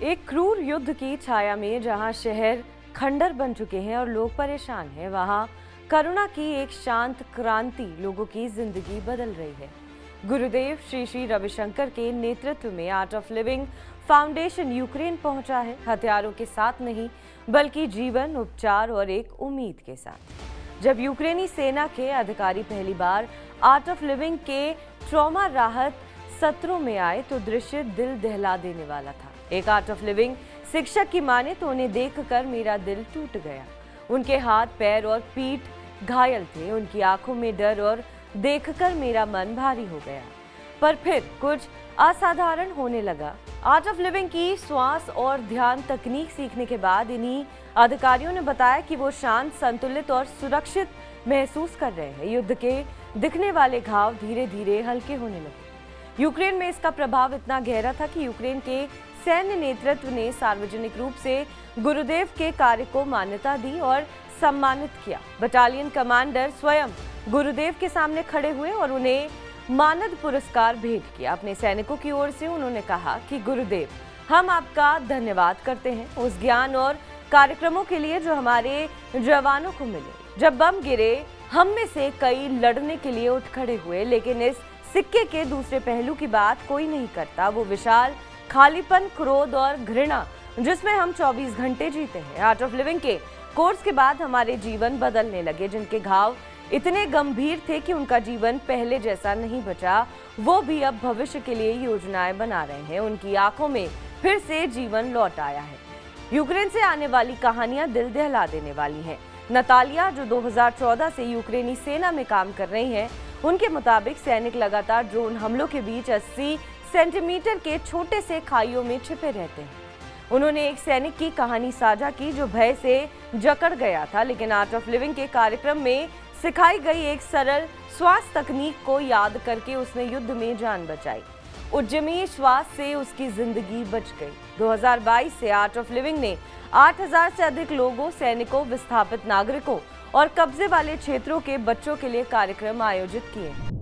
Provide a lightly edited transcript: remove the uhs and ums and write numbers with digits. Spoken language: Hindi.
एक क्रूर युद्ध की छाया में जहां शहर खंडर बन चुके हैं और लोग परेशान हैं, वहां करुणा की एक शांत क्रांति लोगों की जिंदगी बदल रही है। गुरुदेव श्री श्री रविशंकर के नेतृत्व में art of living foundation Ukraine पहुंचा है, हथियारों के साथ नहीं बल्कि जीवन, उपचार और एक उम्मीद के साथ। जब यूक्रेनी सेना के अधिकारी पहली बार आर्ट ऑफ लिविंग के ट्रॉमा राहत सत्रों में आए तो दृश्य दिल दहला देने वाला था। एक आर्ट ऑफ लिविंग शिक्षक की माने तो उन्हें देखकर मेरा दिल टूट गया। उनके हाथ, पैर और पीठ घायल थे, उनकी आंखों में डर और देखकर मेरा मन भारी हो गया। पर फिर कुछ असाधारण होने लगा। आर्ट ऑफ लिविंग की श्वास और ध्यान तकनीक सीखने के बाद इन्हीं अधिकारियों ने बताया कि वो शांत, संतुलित और सुरक्षित महसूस कर रहे हैं। युद्ध के दिखने वाले घाव धीरे धीरे हल्के होने लगे। यूक्रेन में इसका प्रभाव इतना गहरा था कि यूक्रेन के सैन्य नेतृत्व ने सार्वजनिक रूप से गुरुदेव के कार्य को मान्यता दी और सम्मानित किया। बटालियन कमांडर स्वयं गुरुदेव के सामने खड़े हुए और उन्हें मानद पुरस्कार भेंट किया। अपने सैनिकों की ओर से उन्होंने कहा कि गुरुदेव, हम आपका धन्यवाद करते हैं उस ज्ञान और कार्यक्रमों के लिए जो हमारे जवानों को मिले। जब बम गिरे, हम में से कई लड़ने के लिए उठ खड़े हुए, लेकिन इस सिक्के के दूसरे पहलू की बात कोई नहीं करता। वो विशाल खालीपन, क्रोध और घृणा जिसमें हम 24 घंटे जीते हैं। आर्ट ऑफ लिविंग के कोर्स के बाद हमारे जीवन बदलने लगे। जिनके घाव इतने गंभीर थे कि उनका जीवन पहले जैसा नहीं बचा, वो भी अब भविष्य के लिए योजनाएं बना रहे हैं। उनकी आंखों में फिर से जीवन लौट आया है। यूक्रेन से आने वाली कहानियां दिल दहला देने वाली हैं। नतालिया, जो 2014 से यूक्रेनी सेना में काम कर रही हैं, उनके मुताबिक सैनिक लगातार ड्रोन हमलों के बीच 80 सेंटीमीटर के छोटे से खाइयों में छिपे रहते हैं। उन्होंने एक सैनिक की कहानी साझा की जो भय से जकड़ गया था, लेकिन आर्ट ऑफ लिविंग के कार्यक्रम में सिखाई गई एक सरल श्वास तकनीक को याद करके उसने युद्ध में जान बचाई। उद्यमी श्वास से उसकी जिंदगी बच गई। 2022 से आर्ट ऑफ लिविंग ने 8000 से अधिक लोगों, सैनिकों, विस्थापित नागरिकों और कब्जे वाले क्षेत्रों के बच्चों के लिए कार्यक्रम आयोजित किए।